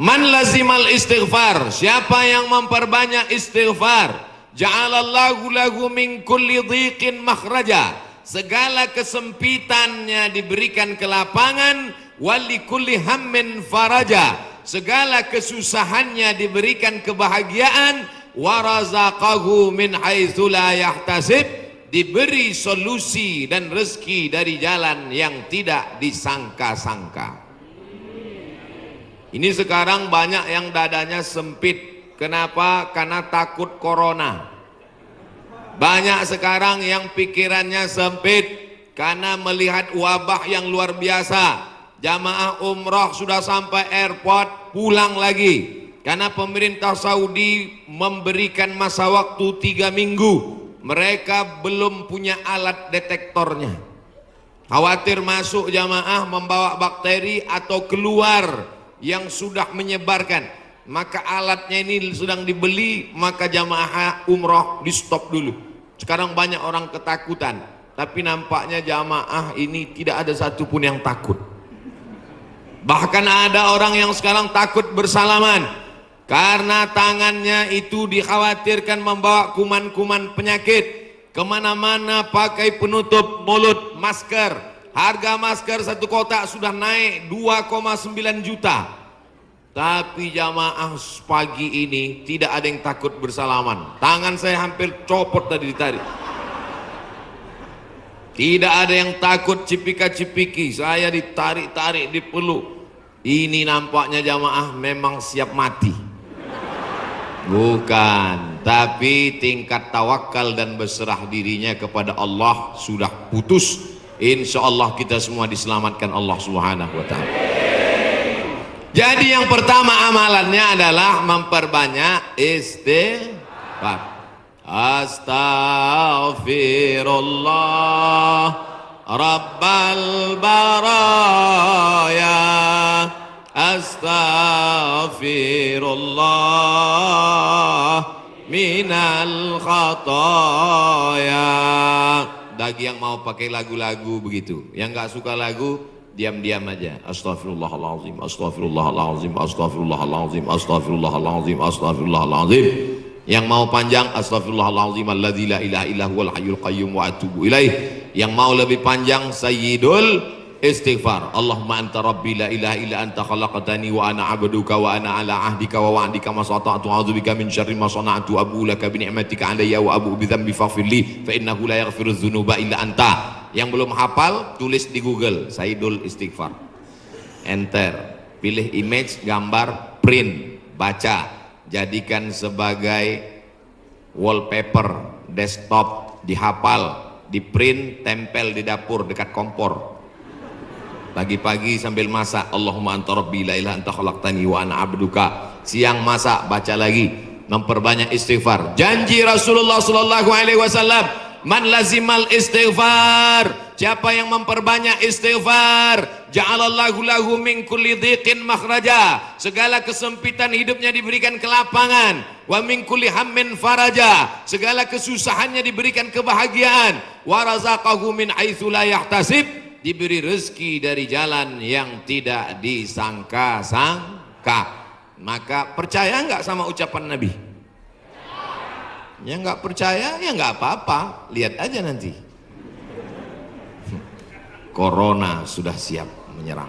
Man lazimal istighfar, siapa yang memperbanyak istighfar, ja'alallahu lahu min kulli dhiqin makhraja, segala kesempitannya diberikan kelapangan, wali kulli hammin faraja, segala kesusahannya diberikan kebahagiaan, warazaqahu min haitsu la yahtasib, diberi solusi dan rezeki dari jalan yang tidak disangka-sangka. Ini sekarang banyak yang dadanya sempit. Kenapa? Karena takut corona. Banyak sekarang yang pikirannya sempit karena melihat wabah yang luar biasa. Jamaah umrah sudah sampai airport, pulang lagi. Karena pemerintah Saudi memberikan masa waktu 3 minggu. Mereka belum punya alat detektornya. Khawatir masuk jamaah membawa bakteri atau keluar yang sudah menyebarkan, maka alatnya ini sedang dibeli, maka jamaah umroh di stop dulu. Sekarang banyak orang ketakutan, tapi nampaknya jamaah ini tidak ada satupun yang takut. Bahkan ada orang yang sekarang takut bersalaman karena tangannya itu dikhawatirkan membawa kuman-kuman penyakit. Kemana-mana pakai penutup mulut, masker. Harga masker satu kotak sudah naik 2,9 juta. Tapi jamaah pagi ini tidak ada yang takut bersalaman. Tangan saya hampir copot tadi ditarik. Tidak ada yang takut cipika-cipiki. Saya ditarik-tarik, dipeluk. Ini nampaknya jamaah memang siap mati. Bukan, tapi tingkat tawakal dan berserah dirinya kepada Allah sudah putus. Insya Allah kita semua diselamatkan Allah Subhanahu wa ta'ala. Jadi yang pertama amalannya adalah memperbanyak istighfar. Astaghfirullah Rabbal baraya, astaghfirullah minal khataya. Bagi yang mau pakai lagu-lagu begitu, yang nggak suka lagu diam-diam aja. Astaghfirullahaladzim, astaghfirullahaladzim, astaghfirullahaladzim, astaghfirullahaladzim, astaghfirullahaladzim. Yang mau panjang, astaghfirullahaladzim alladzi la ilaha illa huwal hayyul qayyum wa atubu ilaih. Yang mau lebih panjang, sayyidul istighfar. Allahumma anta rabbi la ilaha illa anta khalaqtani wa ana abduka wa ana ala ahdika wa wa'dika ma sata'tu a'udzubika min syarri ma sana'tu abu laka bi ni'matika alayya wa abu bi dzambi faghfirli fa innahu la yaghfiru dzunuba illa anta. Yang belum hafal tulis di Google Sayyidul Istighfar, enter, pilih image, gambar, print, baca, jadikan sebagai wallpaper desktop, dihafal, di print, tempel di dapur dekat kompor. Pagi-pagi sambil masak, Allahumma anta rabbi la ilaha anta khalaqtani wa ana abduka. Siang masak, baca lagi, memperbanyak istighfar. Janji Rasulullah sallallahu alaihi wasallam, man lazimal istighfar, siapa yang memperbanyak istighfar, ja'alallahu lahu min kulli dhiqin makhraja, segala kesempitan hidupnya diberikan kelapangan, wa min kulli hammin faraja, segala kesusahannya diberikan kebahagiaan, wa razaqahu min haitsu la yahtasib, diberi rezeki dari jalan yang tidak disangka-sangka. Maka percaya nggak sama ucapan Nabi? Ya nggak percaya ya nggak apa-apa, lihat aja nanti. Corona sudah siap menyerang.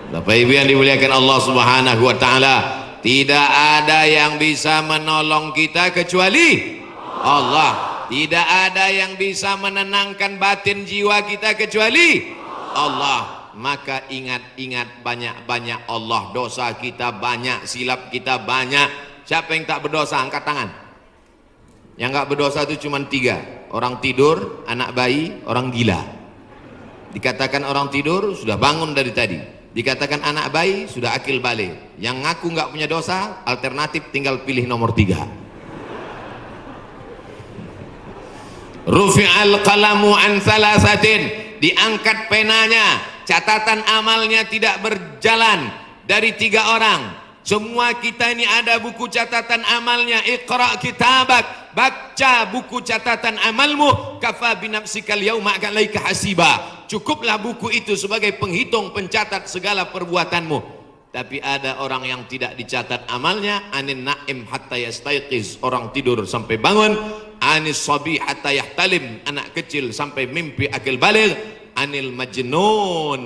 Bapak Ibu yang dimuliakan Allah Subhanahu wa taala, tidak ada yang bisa menolong kita kecuali Allah. Tidak ada yang bisa menenangkan batin jiwa kita kecuali Allah. Maka ingat-ingat banyak-banyak Allah. Dosa kita banyak, silap kita banyak. Siapa yang tak berdosa angkat tangan. Yang nggak berdosa itu cuma 3. Orang tidur, anak bayi, orang gila. Dikatakan orang tidur sudah bangun dari tadi. Dikatakan anak bayi sudah akil balik. Yang ngaku nggak punya dosa, alternatif tinggal pilih nomor 3. Rufi'al qalamu an thalathatin, diangkat penanya, catatan amalnya tidak berjalan dari 3 orang. Semua kita ini ada buku catatan amalnya. Iqra kitabak, baca buku catatan amalmu, kafa binafsikal yauma alaika hasiba. Cukuplah buku itu sebagai penghitung, pencatat segala perbuatanmu. Tapi ada orang yang tidak dicatat amalnya, anin naim hatta yastayqiz, orang tidur sampai bangun, anis sabi hatta yahtalim, anak kecil sampai mimpi akil baligh, anil majnun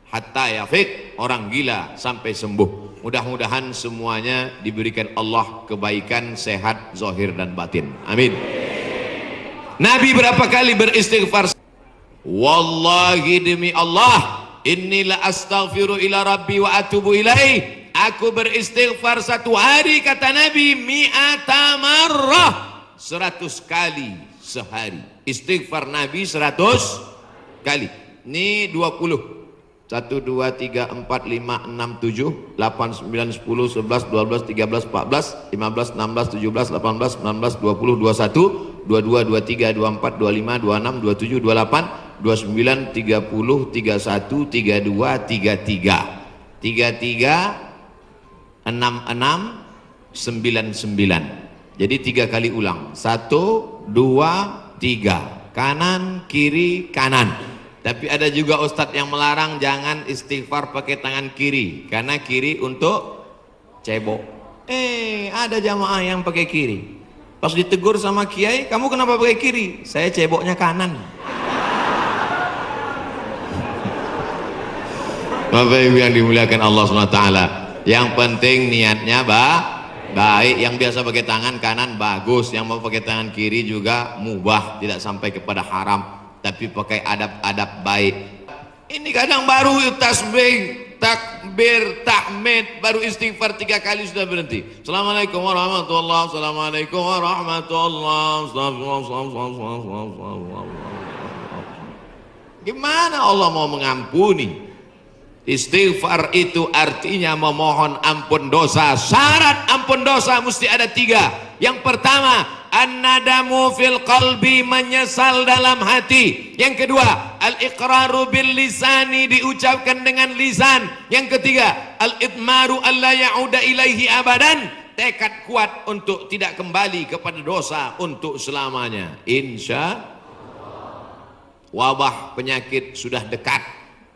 hatta yafiq, orang gila sampai sembuh. Mudah-mudahan semuanya diberikan Allah kebaikan, sehat zahir dan batin. Amin. Nabi berapa kali beristighfar? Wallahi demi Allah, inni la astaghfiru ila rabbi wa atubu ilaih. Aku beristighfar satu hari, kata Nabi, mi'ata marrah, 100 kali sehari. Istighfar Nabi 100 kali. Ini 20. 1, 2, 3, 4, 5, 6, 7, 8, 9, 10, 11, 12, 13, 14, 15, 16, 17, 18, 19, 20, 21, 22, 23, 24, 25, 26, 27, 28, 29, 30, 31, 32, 33, 33, 66, 99. Jadi 3 kali ulang. 1, 2, 3. Kanan, kiri, kanan. Tapi ada juga ustadz yang melarang jangan istighfar pakai tangan kiri, karena kiri untuk cebok. Ada jamaah yang pakai kiri. Pas ditegur sama kiai, kamu kenapa pakai kiri? Saya ceboknya kanan. Bapak Ibu yang dimuliakan Allah SWT, yang penting niatnya baik. Yang biasa pakai tangan kanan bagus, yang mau pakai tangan kiri juga mubah, tidak sampai kepada haram, tapi pakai adab-adab baik. Ini kadang baru tasbih, takbir, tahmid, baru istighfar 3 kali sudah berhenti. Assalamualaikum warahmatullahi wabarakatuh. Assalamualaikum warahmatullahi wabarakatuh. Gimana Allah mau mengampuni? Istighfar itu artinya memohon ampun dosa. Syarat ampun dosa mesti ada 3. Yang pertama, an-nadamu fil qalbi, menyesal dalam hati. Yang kedua, al-iqraru bil lisani, diucapkan dengan lisan. Yang ketiga, al-idmaru alla ya'uda ilaihi abadan, tekad kuat untuk tidak kembali kepada dosa untuk selamanya. Insya wabah penyakit sudah dekat,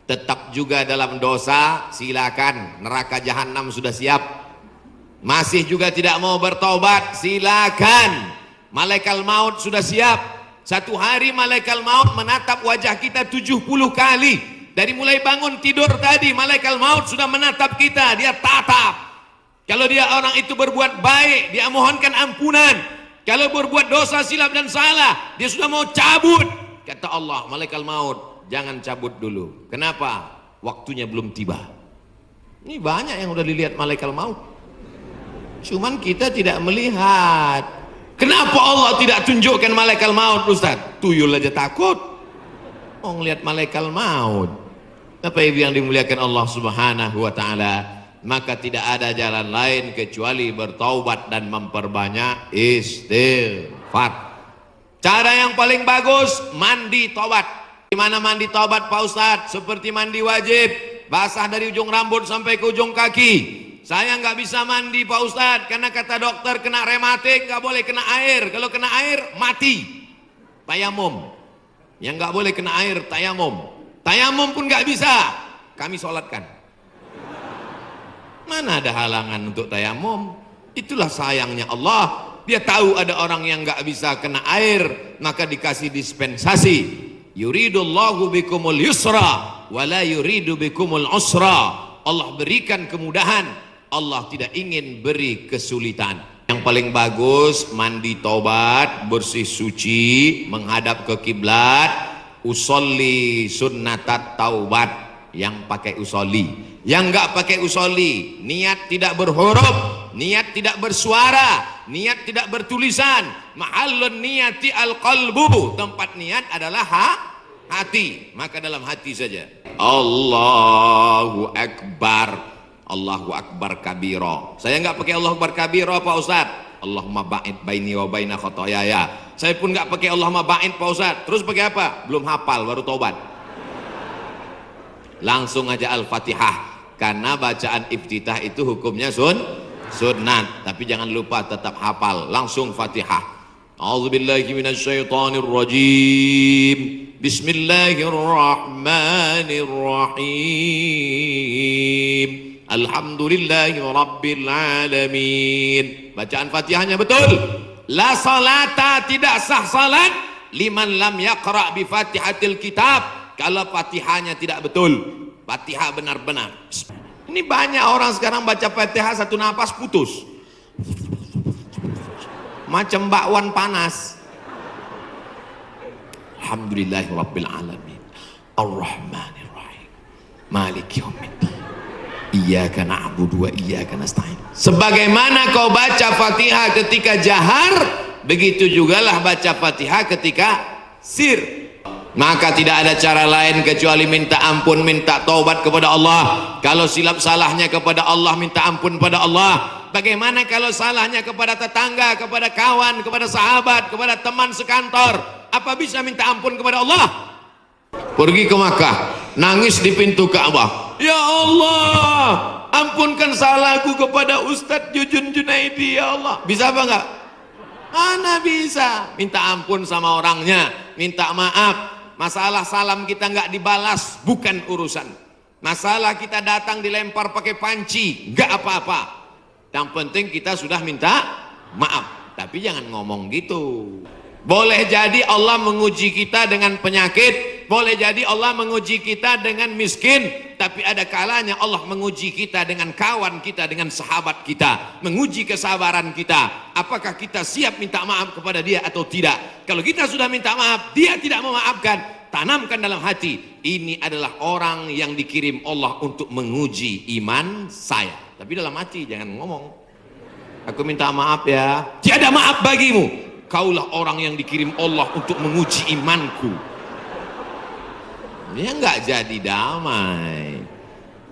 tetap juga dalam dosa, silakan, neraka jahanam sudah siap. Masih juga tidak mau bertobat, silakan, malaikat maut sudah siap. Satu hari malaikat maut menatap wajah kita 70 kali. Dari mulai bangun tidur tadi, malaikat maut sudah menatap kita, dia tatap. Kalau dia orang itu berbuat baik, dia mohonkan ampunan. Kalau berbuat dosa, silap dan salah, dia sudah mau cabut. Kata Allah, malaikat maut, jangan cabut dulu. Kenapa? Waktunya belum tiba. Ini banyak yang udah dilihat malaikat maut, cuman kita tidak melihat. Kenapa Allah tidak tunjukkan malaikat maut, Ustaz? Tuyul aja takut mau ngelihat malaikat maut. Bapak Ibu yang dimuliakan Allah Subhanahu wa taala, maka tidak ada jalan lain kecuali bertaubat dan memperbanyak istighfar. Cara yang paling bagus, mandi taubat. Gimana mandi taubat Pak Ustadz? Seperti mandi wajib, basah dari ujung rambut sampai ke ujung kaki. Saya nggak bisa mandi Pak Ustadz, karena kata dokter kena rematik, nggak boleh kena air. Kalau kena air mati. Tayamum. Yang nggak boleh kena air tayamum. Tayamum pun nggak bisa, kami sholatkan. Mana ada halangan untuk tayamum? Itulah sayangnya Allah. Dia tahu ada orang yang nggak bisa kena air, maka dikasih dispensasi. Yuridullahu bikumul yusra wala yuridu bikumul usra. Allah berikan kemudahan, Allah tidak ingin beri kesulitan. Yang paling bagus mandi taubat, bersih suci, menghadap ke kiblat, usolli sunnatat taubat, yang pakai usolli. Yang enggak pakai usolli, niat tidak berhuruf, niat tidak bersuara, niat tidak bertulisan. Mahallun niyati al-qalbu, tempat niat adalah hati, maka dalam hati saja. Allahu Akbar, Allahu Akbar kabira. Saya nggak pakai Allahu Akbar kabira Pak Ustaz. Allahumma ba'id baini wa baina khotoyaya. Saya pun nggak pakai Allahumma ba'id Pak Ustaz. Terus pakai apa? Belum hafal, baru taubat. Langsung aja Al-Fatihah, karena bacaan iftitah itu hukumnya sunnat. Tapi jangan lupa tetap hafal. Langsung Fatihah. A'udzubillahi minasyaitonir rajim. Bismillahirrahmanirrahim. Alhamdulillahi Rabbil Alamin. Bacaan Fatihahnya betul. La salata, tidak sah salat liman lam yaqra bi Fatihatil Kitab. Kalau Fatihahnya tidak betul, Fatihah benar-benar. Ini banyak orang sekarang baca Fatihah satu napas putus. Macam bakwan panas. Alhamdulillahi Rabbil Alamin. Ar-Rahmanir Rahim. Maliki yaumiddin. Iyyaka na'budu wa iyyaka nasta'in. Sebagaimana kau baca Fatihah ketika jahar, begitu jugalah baca Fatihah ketika sir. Maka tidak ada cara lain kecuali minta ampun, minta taubat kepada Allah. Kalau silap salahnya kepada Allah, minta ampun pada Allah. Bagaimana kalau salahnya kepada tetangga, kepada kawan, kepada sahabat, kepada teman sekantor? Apa bisa minta ampun kepada Allah? Pergi ke Makkah, nangis di pintu Ka'bah. Ya Allah, ampunkan salahku kepada Ustadz Jujun Junaidi, ya Allah. Bisa apa enggak? Mana bisa. Minta ampun sama orangnya, minta maaf. Masalah salam kita enggak dibalas, bukan urusan. Masalah kita datang dilempar pakai panci, enggak apa-apa. Yang penting kita sudah minta maaf. Tapi jangan ngomong gitu. Boleh jadi Allah menguji kita dengan penyakit, boleh jadi Allah menguji kita dengan miskin, tapi ada kalanya Allah menguji kita dengan kawan kita, dengan sahabat kita, menguji kesabaran kita. Apakah kita siap minta maaf kepada dia atau tidak? Kalau kita sudah minta maaf, dia tidak memaafkan, tanamkan dalam hati, ini adalah orang yang dikirim Allah untuk menguji iman saya. Tapi dalam hati jangan ngomong, aku minta maaf ya. Tiada maaf bagimu. Kaulah orang yang dikirim Allah untuk menguji imanku. Ini enggak jadi damai.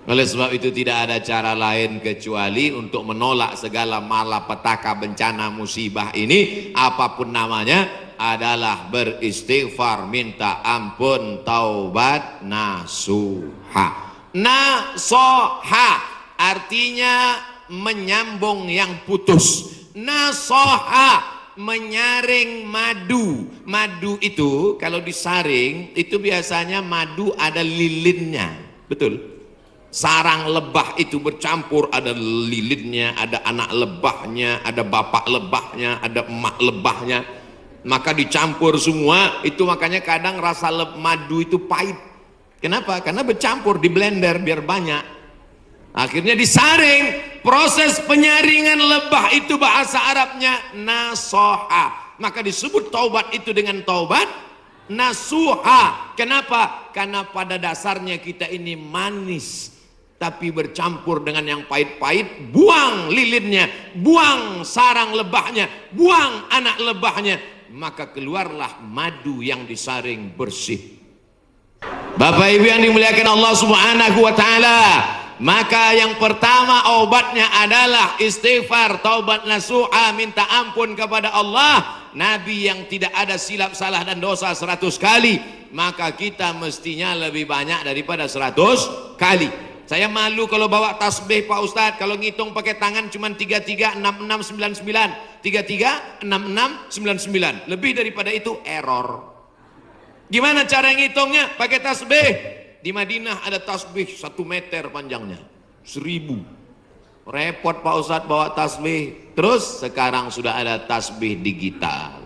Oleh sebab itu tidak ada cara lain kecuali untuk menolak segala malapetaka, bencana, musibah ini, apapun namanya, adalah beristighfar, minta ampun, taubat, nasuha. Nasoha artinya menyambung yang putus. Nasoha menyaring madu. Madu itu kalau disaring itu biasanya madu ada lilinnya, betul? Sarang lebah itu bercampur, ada lilinnya, ada anak lebahnya, ada bapak lebahnya, ada emak lebahnya, maka dicampur semua itu. Makanya kadang rasa madu itu pahit. Kenapa? Karena bercampur, di blender biar banyak, akhirnya disaring. Proses penyaringan lebah itu bahasa Arabnya nasoha. Maka disebut taubat itu dengan taubat nasuha. Kenapa? Karena pada dasarnya kita ini manis, tapi bercampur dengan yang pahit-pahit. Buang lilinnya, buang sarang lebahnya, buang anak lebahnya, maka keluarlah madu yang disaring bersih. Bapak Ibu yang dimuliakan Allah Subhanahu wa taala, maka yang pertama obatnya adalah istighfar, taubat nasuha, minta ampun kepada Allah. Nabi yang tidak ada silap salah dan dosa 100 kali, maka kita mestinya lebih banyak daripada 100 kali. Saya malu kalau bawa tasbih Pak Ustadz, kalau ngitung pakai tangan cuma 336699, 336699, lebih daripada itu error. Gimana cara ngitungnya? Pakai tasbih. Di Madinah ada tasbih 1 meter panjangnya, 1000. Repot Pak Ustadz bawa tasbih. Terus sekarang sudah ada tasbih digital.